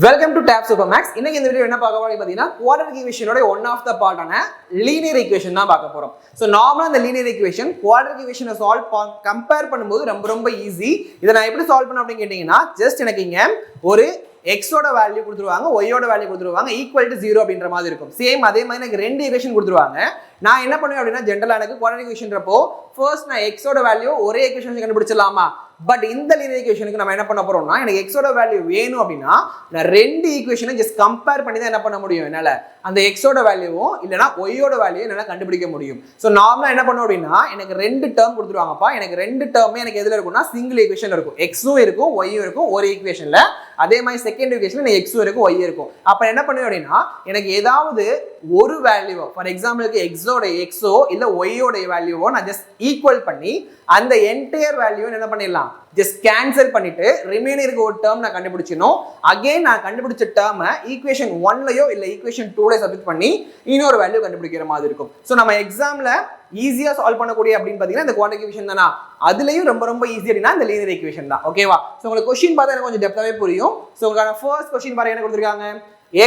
Welcome to Tab Supermax. இன்னைக்கு இந்த video என்ன பார்க்க போறோம் பாத்தீங்கன்னா குவாட்ரேட்டிக் ஈக்குவேஷனோட ஒன் ஆஃப் த பார்ட்டான லீனியர் ஈக்குவேஷன் தான் பார்க்க போறோம். சோ நார்மலா இந்த லீனியர் ஈக்குவேஷன் குவாட்ரேட்டிக் ஈக்குவேஷனை கம்பேர் பண்ணும்போது ரொம்ப ஈஸி. இதை நான் எப்படி சால்வ் பண்ண அப்படின்னு கேட்டீங்கன்னா ஜஸ்ட் எனக்கு இங்க ஒரு x ஓட வேல்யூ கொடுத்துருவாங்க, y ஓட வேல்யூ கொடுத்துருவாங்க, ஈக்குவல் டு 0 அப்படின்ற மாதிரி இருக்கும். சேம் அதே மாதிரி எனக்கு ரெண்டு ஈக்குவேஷன் கொடுத்துருவாங்க. நான் என்ன பண்ணுவேன் அப்படின்னா ஜென்ரலா எனக்கு குவாட்ரேட்டிக் ஈக்குவேஷன்றப்போ ஃபர்ஸ்ட் நான் x ஓட வேல்யூ ஒரே ஈக்குவேஷன் கண்டுபிடிச்சிடலாமா? பட் இந்த லீனியர் ஈக்குவேஷனுக்கு நம்ம என்ன பண்ண போறோம்னா எனக்கு x ஓட வேல்யூ வேணும் அப்படின்னா நான் ரெண்டு ஈக்குவேஷனை ஜஸ்ட் கம்பேர் பண்ணி தான் என்ன பண்ண முடியும் என்னால அந்த x ஓட வேல்யூவும் இல்லனா y ஓட வேல்யூ என்னால கண்டுபிடிக்க முடியும். சோ நார்மலா என்ன பண்ணுவோம் அப்படின்னா எனக்கு ரெண்டு டேர்ம் கொடுத்துருவாங்கப்பா. எனக்கு ரெண்டு டேர்மே எனக்கு எதுல இருக்கும்னா சிங்கிள் ஈக்குவேஷன்ல இருக்கும். x-ம் இருக்கும் y-ம் இருக்கும் ஒரு ஈக்குவேஷன்ல. அதே மாதிரி செகண்ட் ஈக்குவேஷன்ல எனக்கு x-ம் இருக்கும் y இருக்கும். அப்ப என்ன பண்ணுவேன் அப்படின்னா எனக்கு ஏதாவது ஒரு வேல்யூ ஃபார் எக்ஸாம்பிளுக்கு x-ஓ இல்ல y-ஓட வேல்யூவோ நான் ஜஸ்ட் ஈக்குவல் பண்ணி அந்த என்டையர் வேல்யூ என்ன பண்ணிடலாம் ஜஸ்ட் கேன்சல் பண்ணிட்டு ரிமைனிங் இருக்க ஒரு டேர்ம் நான் கண்டுபிடிச்சணும். அகைன் நான் கண்டுபிடிச்ச டேர்மை ஈக்குவேஷன் 1லயோ இல்ல ஈக்குவேஷன் 2லயோ சப்ஸ்டிட் பண்ணி இன்னொரு வேல்யூ கண்டுபிடிக்கிற மாதிரி இருக்கும். சோ நம்ம எக்ஸாம்ல ஈஸியா சால்வ் பண்ணக்கூடிய அப்படின்னு பாத்தீங்கன்னா இந்த குவாட்ரேட்டிக் ஈக்குவேஷன் தானா, அதுலயும் ரொம்ப ஈஸி அப்படின்னா இந்த லீனியர் ஈக்குவேஷன் தான். ஓகேவா? சோ உங்களுக்கு क्वेश्चन பார்த்தா எனக்கு கொஞ்சம் டெப்தாவே புரியும். சோ உங்களுக்கான ஃபர்ஸ்ட் क्वेश्चन பாருங்க என்ன கொடுத்திருக்காங்க.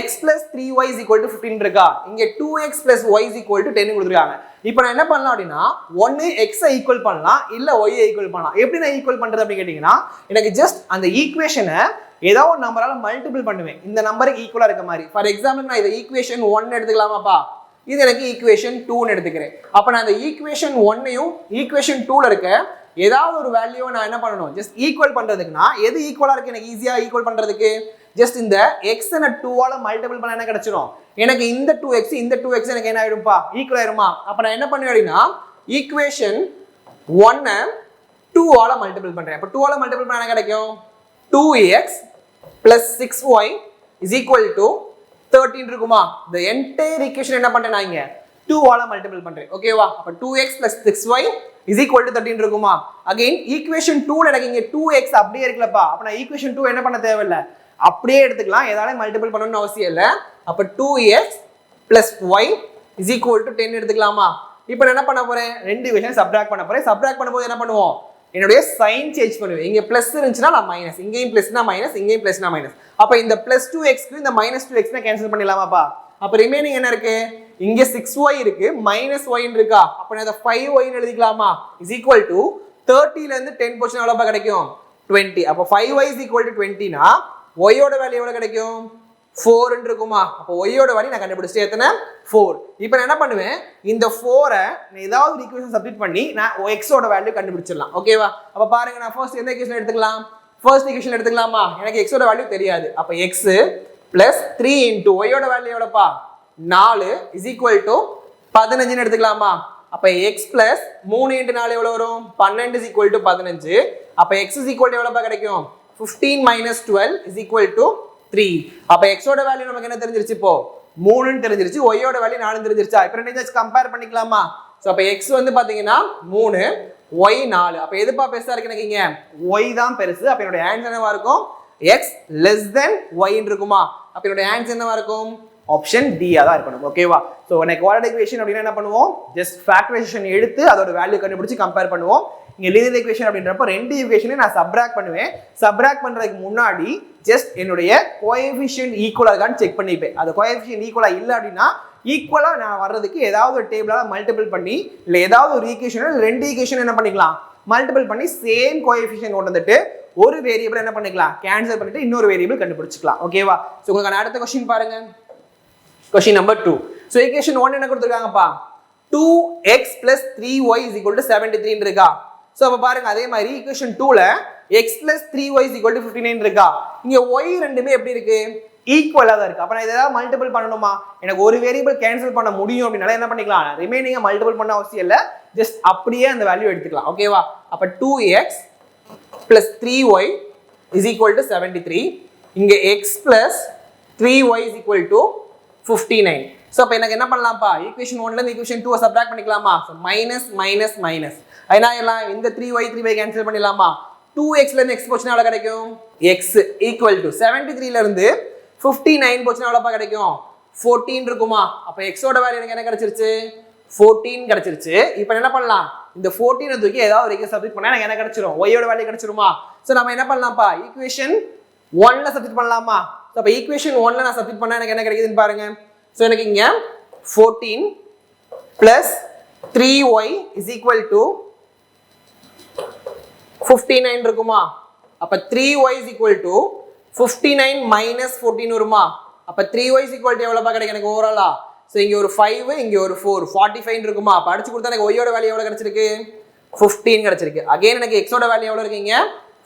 x plus 3y is equal to 15 இருக்கா, இங்க 2x plus y is equal to 10 கொடுத்திருக்காங்க. இப்போ நான் என்ன பண்ணலாம் அப்படின்னா ஒன்னு x ஐ ஈக்குவல் பண்ணலாம் இல்ல y ஐ ஈக்குவல் பண்ணலாம். எப்படி நான் ஈக்குவல் பண்றது அப்படி கேட்டீங்கன்னா எனக்கு ஜஸ்ட் அந்த ஈக்குவேஷனை ஏதோ ஒரு நம்பரால மல்டிபிள் பண்ணுவேன் இந்த நம்பருக்கு ஈக்குவலா இருக்க மாதிரி. ஃபார் எக்ஸாம்பிள் நான் இதை ஈக்குவேஷன் 1 எடுத்துக்கலாமாப்பா, இது எனக்கு ஈக்குவேஷன் 2 எடுத்துக்கிறேன். அப்ப நான் அந்த ஈக்குவேஷன் 1ஐயும் ஈக்குவேஷன் 2ல இருக்க ஏதாவது ஒரு வேல்யூவை நான் என்ன பண்ணணும் ஜஸ்ட் ஈக்குவல் பண்றதுக்குன்னா எது ஈக்குவலா இருக்கு எனக்கு ஈஸியா ஈக்குவல் பண்றதுக்கு ஜஸ்ட் இந்த x ன 2 ஆல மல்டிபிள் பண்ணா என்ன கிடைச்சிரும் எனக்கு இந்த 2x எனக்கு என்ன ஆயிடும்பா ஈக்குவல் ஆயிருமா. அப்ப நான் என்ன பண்ணுவேன் அப்படின்னா ஈக்குவேஷன் 1 ஐ 2 ஆல மல்டிபிள் பண்றேன். அப்ப 2 ஆல மல்டிபிள் பண்ணா என்ன கிடைக்கும் 2x plus 6y is equal to 13 இருக்குமா. the entire equation என்ன பண்றேன் நான் இங்க 2 ஆல மல்டிபிள் பண்றேன். ஓகேவா? அப்ப 2x plus 6y is equal to 13 இருக்குமா. அகைன் ஈக்குவேஷன் 2ல எனக்கு இங்க 2x அப்படியே இருக்குலப்பா. அப்ப நான் ஈக்குவேஷன் 2 என்ன பண்ண தேவையில்லை அப்படியே எடுத்துக்கலாம், ஏதால மல்டிபிள் பண்ணணும்னு அவசியம் இல்லை. அப்ப 2x plus y is equal to 10 எடுத்துக்கலாமா. இப்போ நான் என்ன பண்ண போறேன் ரெண்டு ஈக்குவேஷன் சப்ட்ராக்ட் பண்ண போறேன். சப்ட்ராக்ட் பண்ணும்போது என்ன பண்ணுவோம் என்னுடைய சைன் சேஞ்ச் பண்ணுவேன். இங்க பிளஸ் இருந்துச்சுன்னா நான் மைனஸ், இங்கேயும் பிளஸ்னா மைனஸ், இங்கேயும் பிளஸ்னா மைனஸ். அப்ப இந்த பிளஸ் 2x இந்த மைனஸ் 2x கேன்சல் பண்ணிடலாமாப்பா. அப்ப ரிமைனிங் என்ன இருக்கு இங்க 6y இருக்கு மைனஸ் y இருக்கா. அப்ப நான் இத 5y எழுதிக்கலாமா is equal to 30 ல இருந்து 10 போச்சுனா எவ்வளவு கிடைக்கும் 20. அப்ப 5y is equal to 20 னா y ஓட வேல்யூ எவ்வளவு கிடைக்கும் 4 ன்னு இருக்குமா. அப்ப y ஓட வேல்யூ நான் கண்டுபிடிச்சேன் எத்தனை 4. இப்போ நான் என்ன பண்ணுவேன் இந்த 4 நான் ஏதாவது ஒரு ஈக்குவேஷன் சப்ஸ்டிட் பண்ணி நான் x ஓட வேல்யூ கண்டுபிடிச்சிடலாம். ஓகேவா? அப்ப பாருங்க நான் ஃபர்ஸ்ட் எந்த ஈக்குவேஷன் எடுத்துக்கலாம் ஃபர்ஸ்ட் ஈக்குவேஷன் எடுத்துக்கலாமா. எனக்கு x ஓட வேல்யூ தெரியாது. அப்ப x plus 3 into y ஓட வேல்யூ எவ்வளவுப்பா 4 is equal to 15 ன்னு எடுத்துக்கலாமா. அப்ப x plus 3 into 4 எவ்வளவு வரும் 12 is equal to 15. அப்ப x is equal to எவ்வளவு கிடைக்கும் 15 minus 12 is equal to 3. அப்ப x ஓட வேல்யூ நமக்கு என்ன தெரிஞ்சிருச்சு இப்போ 3 ன்னு தெரிஞ்சிருச்சு, y ஓட வேல்யூ 4 ன்னு தெரிஞ்சிருச்சா. இப்போ ரெண்டையும் ஜஸ்ட் கம்பேர் பண்ணிக்கலாமா. சோ அப்ப x வந்து பாத்தீங்கன்னா 3 y 4. அப்ப எதுப்பா பெருசா இருக்கு எனக்கு இங்க y தான் பெருசு. அப்ப என்னோட ஆன்சர் என்னவா இருக்கும் x less than y ன்னு இருக்குமா. அப்ப என்னோட ஆன்சர் என்னவா இருக்கும் ஆப்ஷன் D ஆ தான் இருக்கணும். ஓகேவா? சோ எனக்கு குவாட்ரேட்டிக் ஈக்குவேஷன் அப்படினா என்ன பண்ணுவோம் ஜஸ்ட் ஃபேக்டரைசேஷன் எடுத்து அதோட வேல்யூ கண்டுபிடிச்சு கம்பேர் பண்ணுவோம். இங்க லீனியர் ஈக்குவேஷன் அப்படின்றப்ப ரெண்டு ஈக்குவேஷனையும் நான் சப்ட்ராக்ட் பண்ணுவேன். சப்ட்ராக்ட் பண்றதுக்கு முன்னாடி ஜஸ்ட் என்னுடைய கோஎஃபிஷியன்ட் ஈக்குவலா இருக்கான்னு செக் பண்ணிப்பேன். அது கோஎஃபிஷியன்ட் ஈக்குவலா இல்ல அப்படின்னா ஈக்குவலா நான் வர்றதுக்கு ஏதாவது ஒரு டேபிளால மல்டிபிள் பண்ணி இல்ல ஏதாவது ஒரு ஈக்குவேஷன் ரெண்டு ஈக்குவேஷன் என்ன பண்ணிக்கலாம் மல்டிபிள் பண்ணி சேம் கோஎஃபிஷியன்ட் கொண்டு வந்துட்டு ஒரு வேரியபிள் என்ன பண்ணிக்கலாம் கேன்சல் பண்ணிட்டு இன்னொரு வேரியபிள் கண்டுபிடிச்சிக்கலாம். ஓகேவா? சோ உங்களுக்கு அடுத்த क्वेश्चन பாருங்க. Question number 2. சோ ஈக்குவேஷன் 1 என்ன கொடுத்திருக்காங்கப்பா 2x plus 3y is equal to 73 ன்னு இருக்கா. சோ அப்ப பாருங்க அதே மாதிரி equation 2ல x plus 3y is equal to 59 இருக்கா. இங்க y ரெண்டுமே எப்படி இருக்கு ஈக்குவலா தான் இருக்கு. அப்ப நான் இதெல்லாம் மல்டிபிள் பண்ணணுமா எனக்கு ஒரு வேரியபிள் கேன்சல் பண்ண முடியும் அப்படினால என்ன பண்ணிக்கலாம் ரிமைனிங்கை மல்டிபிள் பண்ண அவசியம் இல்ல ஜஸ்ட் அப்படியே அந்த வேல்யூ எடுத்துக்கலாம். ஓகேவா? அப்ப 2x plus 3y is equal to 73. இங்க x plus 3y is equal to 59. So அப்ப எனக்கு என்ன பண்ணலாம்ப்பா ஈக்குவேஷன் 1ல இருந்து ஈக்குவேஷன் 2 சப்ட்ராக்ட் பண்ணிக்கலாமா. So minus minus minus Aina எல்லாம் இந்த 3y கேன்சல் பண்ணிடலாமா. 2x ல இருந்து x போச்சுனா எவ்வளவு கிடைக்கும் x equal to 73 ல இருந்து 59 போச்சுனா எவ்வளவு கிடைக்கும் 14 இருக்குமா. அப்ப x ஓட வேல்யூ எனக்கு என்ன கிடைச்சிருச்சு 14 கிடைச்சிருச்சு. இப்போ என்ன பண்ணலாம் இந்த 14 தூக்கி ஏதாவது ஒரு ஈக்குவேஷன் சப்ஸ்டிட் பண்ணா எனக்கு என்ன கிடைச்சிரும் y ஓட வேல்யூ கிடைச்சிருமா. சோ நாம என்ன பண்ணலாம்ப்பா ஈக்குவேஷன் 1ல சப்ஸ்டிட் பண்ணலாமா. ஸோ அப்போ ஈக்குவேஷன் 1ல நான் சப்ஸ்டிட் பண்ணா எனக்கு என்ன கிடைக்குதுன்னு பாருங்க. ஸோ எனக்கு இங்க 14 plus 3y is equal to 59 இருக்குமா? அப்ப 3y is equal to 59 minus 14 வருமா? அப்ப 3y is equal to எவ்வளவு கிடைக்கும் எனக்கு ஓவராலா? சோ இங்க ஒரு 5 இங்க ஒரு 4 45 இருக்குமா? அப்ப அடிச்சு கொடுத்தா எனக்கு y ஓட வேல்யூ எவ்வளவு கிடைச்சிருக்கு? 15 கிடைச்சிருக்கு. அகைன் எனக்கு x ஓட வேல்யூ எவ்வளவு இருக்குங்க?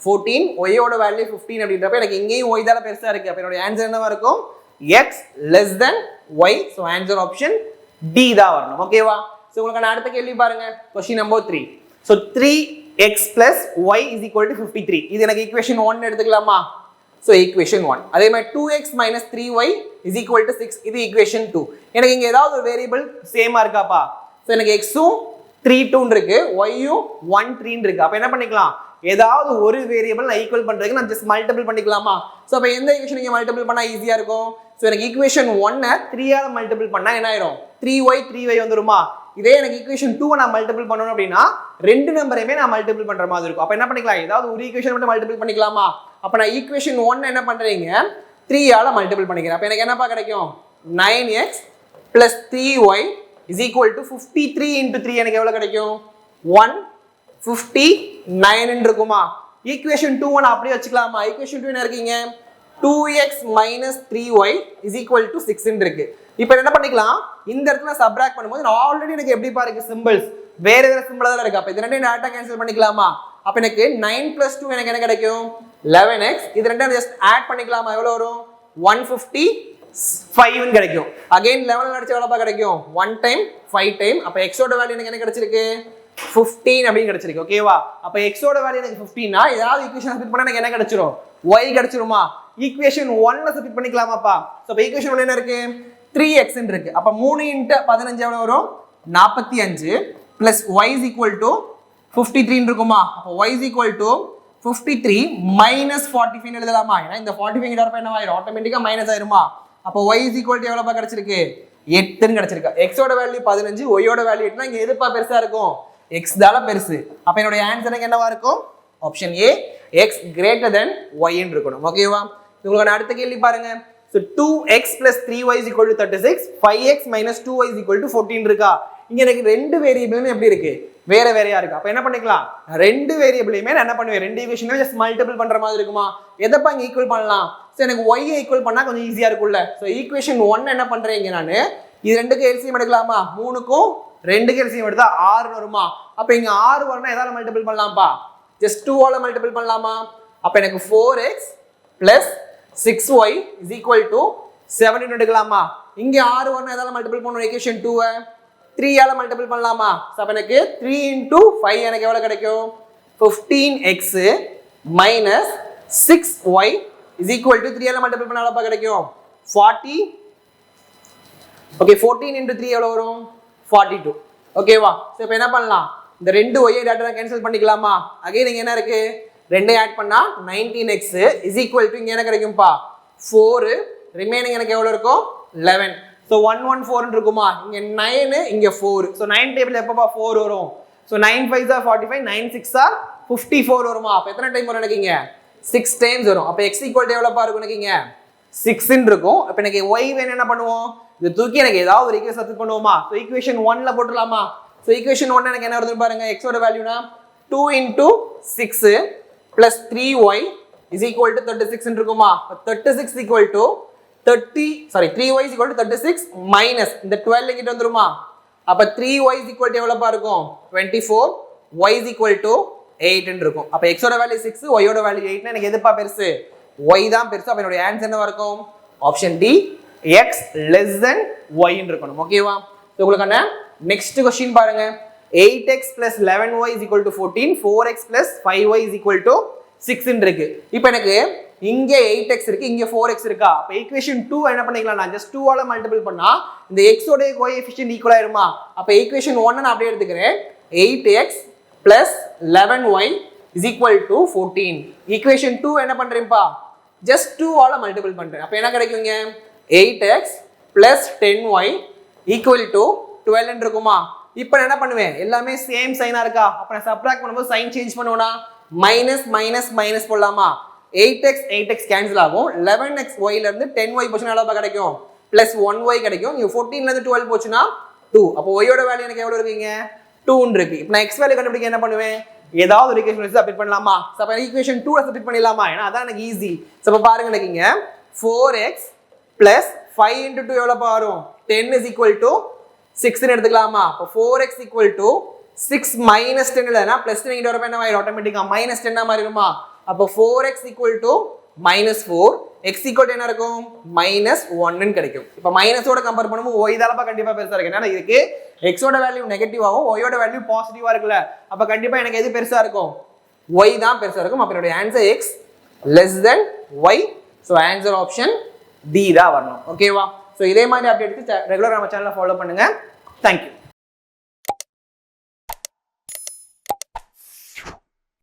14, y ஓட வேல்யூ 15 அப்படின்றப்ப எனக்கு இங்கேயும் y தான பெருசா இருக்கு. அப்ப என்னோட ஆன்சர் என்னவா இருக்கும்? x less than y. So answer option D தான் வரணும். ஓகேவா? சோ உங்களுக்கு அடுத்த கேள்வி பாருங்க. Question number 3. So 3x plus y is equal to 53. இது எனக்கு ஈக்குவேஷன் 1 எடுத்துக்கலாமா? So equation 1. அதே மாதிரி 2x minus 3y is equal to 6. இது ஈக்குவேஷன் 2. எனக்கு இங்க ஏதாவது ஒரு வேரியபிள் சேமா இருக்காப்பா? சோ எனக்கு x உம் 3 2 இருக்கு, y உம் 1 3 இருக்கு. அப்ப என்ன பண்ணிக்கலாம்? ஏதாவது ஒரு வேரியபிள் நான் ஈக்குவல் பண்றதுக்கு நான் ஜஸ்ட் மல்டிபிள் பண்ணிக்கலாமா? சோ அப்ப எந்த ஈக்குவேஷன் நீங்க மல்டிபிள் பண்ணா ஈஸியா இருக்கும்? சோ எனக்கு ஈக்குவேஷன் 1 3 ஆல மல்டிபிள் பண்ணா என்ன ஆயிடும்? 3y வந்துருமா? இதே எனக்கு ஈக்குவேஷன் 2 நான் மல்டிபிள் பண்ணனும் அப்படினா ரெண்டு நம்பரையுமே நான் மல்டிபிள் பண்ற மாதிரி இருக்கும். அப்ப என்ன பண்ணிக்கலாம்? ஏதாவது ஒரு ஈக்குவேஷன் மட்டும் மல்டிபிள் பண்ணிக்கலாமா? அப்ப நான் ஈக்குவேஷன் 1 என்ன பண்றீங்க? 3 ஆல மல்டிபிள் பண்ணிக்கிறேன். அப்ப எனக்கு என்னப்பா கிடைக்கும்? 9x plus 3y is equal to 53 into 3 எனக்கு எவ்வளவு கிடைக்கும்? 159 இருக்குமா? ஈக்குவேஷன் 2 நான் அப்படியே வச்சுக்கலாமா? ஈக்குவேஷன் 2 என்ன இருக்கீங்க? 2x minus 3y is equal to 6 இருக்கு. இப்போ என்ன பண்ணிக்கலாம்? இந்த இடத்துல சப்ட்ராக்ட் பண்ணும்போது நான் ஆல்ரெடி எனக்கு எப்படி பாருங்க சிம்பிள்ஸ் வேற வேற சிம்பிளா தான் இருக்கு. அப்ப இது ரெண்டையும் டைரக்டா கேன்சல் பண்ணிக்கலாமா? அப்ப எனக்கு 9 plus 2 எனக்கு என்ன கிடைக்கும்? 11x. இது ரெண்டையும் ஜஸ்ட் ஆட் பண்ணிக்கலாமா? எவ்வளவு வரும்? 155 ன்னு கிடைக்கும். அகைன் 11 அடிச்சா எவ்வளவு கிடைக்கும்? 1 time 5 time. அப்ப x ஓட வேல்யூ எனக்கு என்ன கிடைச்சிருக்கு? 15 அப்படி கிடைச்சிருக்கு. ஓகேவா? அப்ப x ஓட வேல்யூ எனக்கு 15 னா ஏதாவது ஈக்குவேஷன் சப்ஸ்டிட் பண்ணா எனக்கு என்ன கிடைச்சிரும்? y கிடைச்சிருமா? ஈக்குவேஷன் 1 ல சப்ஸ்டிட் பண்ணிக்கலாமாப்பா? சோ அப்ப ஈக்குவேஷன் 1 என்ன இருக்கு? 3x ன்னு இருக்கு. அப்ப 3 * 15 எவ்வளவு வரும்? 45 plus y is equal to 53 ன்னு இருக்குமா? அப்ப y is equal to 53 minus 45 எழுதலாமா? ஏன்னா இந்த 45 கிட்ட வரப்ப என்ன ஆயிரும்? ஆட்டோமேட்டிக்கா மைனஸ் ஆயிருமா? அப்ப y is equal to எவ்வளவு கிடைச்சிருக்கு? 8 ன்னு கிடைச்சிருக்கு. x ஓட வேல்யூ 15, y ஓட வேல்யூ 8 னா இங்க எதுப்பா பெருசா இருக்கும்? x தால பெருசு. அப்ப என்னோட ஆன்சர் என்னவா இருக்கும்? Option A, x greater than y ன்னு இருக்கணும். ஓகேவா? உங்களுக்கு அடுத்த கேள்வி பாருங்க. So 2x plus 3y is equal to 36, 5x minus 2y is equal to 14 இருக்கா? இங்க எனக்கு ரெண்டு வேரியபிளுமே எப்படி இருக்கு? வேற வேறையா இருக்கு. அப்ப என்ன பண்ணிக்கலாம்? ரெண்டு வேரியபிளையுமே நான் என்ன பண்ணுவேன்? ரெண்டு ஈக்குவேஷனையும் ஜஸ்ட் மல்டிபிள் பண்ற மாதிரி இருக்குமா? எதப்பா இங்க ஈக்குவல் பண்ணலாம்? சோ எனக்கு y ஈக்குவல் பண்ணா கொஞ்சம் ஈஸியா இருக்கும்ல. சோ ஈக்குவேஷன் 1 என்ன பண்றீங்க நானு? இது ரெண்டுக்கு எல்சிஎம் எடுக்கலாமா? 3க்கும் 2க்கு எல்சிஎம் எடுத்தா 6 வருமா? அப்ப இங்க 6 வரணும் எதால மல்டிபிள் பண்ணலாம்ப்பா? ஜஸ்ட் 2 ஆல மல்டிபிள் பண்ணலாமா? அப்ப எனக்கு 4x plus 6y is equal to 17 எடுக்கலாமா? இங்க 6 வரணும் எதால மல்டிபிள் பண்ணனும்? ஈக்குவேஷன் 2 3 ஆல மல்டிபிள் பண்ணலாமா? அப்ப எனக்கு 3 into 5 எனக்கு எவ்வளவு கிடைக்கும்? 15x minus 6y is equal to 3 ஆல மல்டிபிள் பண்ணா எவ்வளவு கிடைக்கும்? 40. ஓகே 14 into 3 எவ்வளவு வரும்? 42. ஓகேவா? சோ இப்போ என்ன பண்ணலாம்? இந்த ரெண்டு y டேட்டா கேன்சல் பண்ணிக்கலாமா? அகைன் இங்க என்ன இருக்கு? ரெண்டே ஆட் பண்ணா 19x is equal to இங்க என்ன கிடைக்கும்பா? 4 ரிமைனிங் எனக்கு எவ்வளவு இருக்கும்? 11. சோ 114 ன்னு இருக்குமா? இங்க 9 இங்க 4. சோ 9 டேபிள்ல எப்பப்பா 4 வரும்? So 9 5s are 45, 9 6s are 54 வருமா? அப்ப எத்தனை டைம் வரும் எனக்கு இங்க? 6 டைம்ஸ் வரும். அப்ப x equal to எவ்வளவு இருக்கும் எனக்கு இங்க? 6 ன்னு இருக்கும். அப்ப எனக்கு y வேணும் என்ன பண்ணுவோம்? இது தூக்கி எனக்கு ஏதாவது ஒரு ஈக்குவேஷன் சப்ஸ்டிட் பண்ணுவோமா? சோ ஈக்குவேஷன் 1 ல போட்டுடலாமா? சோ ஈக்குவேஷன் 1 எனக்கு என்ன வருதுன்னு பாருங்க. x ஓட வேல்யூனா 2 into 6 plus 3y is equal to 36 ன்னு இருக்குமா? 36 equal to 3y is equal to 36 minus இந்த 12 இங்கிட்ட வந்துருமா? அப்ப 3y is equal to எவ்வளவுப்பா இருக்கும்? 24, y is equal to 8 ன்னு இருக்கும். அப்ப x ஓட வேல்யூ 6, y ஓட வேல்யூ 8 னா எனக்கு எதுப்பா பெருசு? y தான் பெருசு. அப்ப என்னோட ஆன்சர் என்னவா இருக்கும்? Option D, x less than y ன்னு இருக்கணும். ஓகேவா? சோ உங்களுக்கான நெக்ஸ்ட் क्वेश्चन பாருங்க. 8x plus 11y is equal to 14, 4x plus 5y is equal to 6 ன்னு இருக்கு. இப்போ எனக்கு இங்க 8x இருக்கு, இங்க 4x இருக்கா? அப்ப ஈக்குவேஷன் 2 என்ன பண்ணிக்கலாம்? நான் ஜஸ்ட் 2 ஆல மல்டிபிள் பண்ணா இந்த x ஓட கோஎஃபிஷியன்ட் ஈக்குவல் ஆயிருமா? அப்ப ஈக்குவேஷன் 1 நான் அப்படியே எடுத்துக்கிறேன். 8x plus 11y is equal to 14. Equation 2 என்ன பண்றேன்ப்பா? ஜஸ்ட் 2 ஆல மல்டிபிள் பண்றேன். அப்ப என்ன கிடைக்குங்க? 8x plus 10y equal to 12 ன்னு இருக்குமா? இப்போ நான் என்ன பண்ணுவேன்? எல்லாமே சேம் சைனா இருக்கா? அப்ப நான் சப்ட்ராக்ட் பண்ணும்போது சைன் சேஞ்ச் பண்ணுவேனா? மைனஸ் மைனஸ் மைனஸ் போடலாமா? 8x 8x கேன்சல் ஆகும். 11x yல இருந்து 10y போச்சுன்னா எவ்வளவு கிடைக்கும்? பிளஸ் 1y கிடைக்கும். இங்க 14ல இருந்து 12 போச்சுன்னா 2. அப்போ y யோட வேல்யூ எனக்கு எவ்வளவு இருக்குங்க? 2 இருக்கு. இப்போ நான் x வேல்யூ கண்டுபிடிக்க என்ன பண்ணுவேன்? ஏதாவது ஒரு ஈக்குவேஷன் வச்சு சப்ஸ்டிட் பண்ணலாமா? சோ அப்ப ஈக்குவேஷன் 2 ல சப்ஸ்டிட் பண்ணிடலாமா? ஏன்னா அதான் எனக்கு ஈஸி. சோ அப்ப பாருங்க எனக்கு இங்க 4x plus 5 into 2 எவ்வளவு வரும்? 10 is equal to 6 ன்னு எடுத்துக்கலாமா? அப்ப 4x equal to 6 minus 10 இல்லனா plus 10 இங்க வரப்ப என்ன ஆயிடும்? ஆட்டோமேட்டிக்கா minus 10 ஆ மாறிடுமா? அப்ப 4x equal to minus 4, x equal to என்ன இருக்கும்? minus 1 ன்னு கிடைக்கும். இப்ப minus ஓட கம்பேர் பண்ணும்போது y தாலப்பா கண்டிப்பா பெருசா இருக்கு. ஏன்னா இதுக்கு x ஓட வேல்யூ நெகட்டிவ் ஆகும், y ஓட வேல்யூ பாசிட்டிவா இருக்குல. அப்ப கண்டிப்பா எனக்கு எது பெருசா இருக்கும்? y தான் பெருசா இருக்கும். அப்ப என்னோட answer x less than y. So answer option D தான் வரணும். ஓகேவா? So இதே மாதிரி அப்டேட்க்கு ரெகுலரா நம்ம சேனலை ஃபாலோ பண்ணுங்க. Thank you.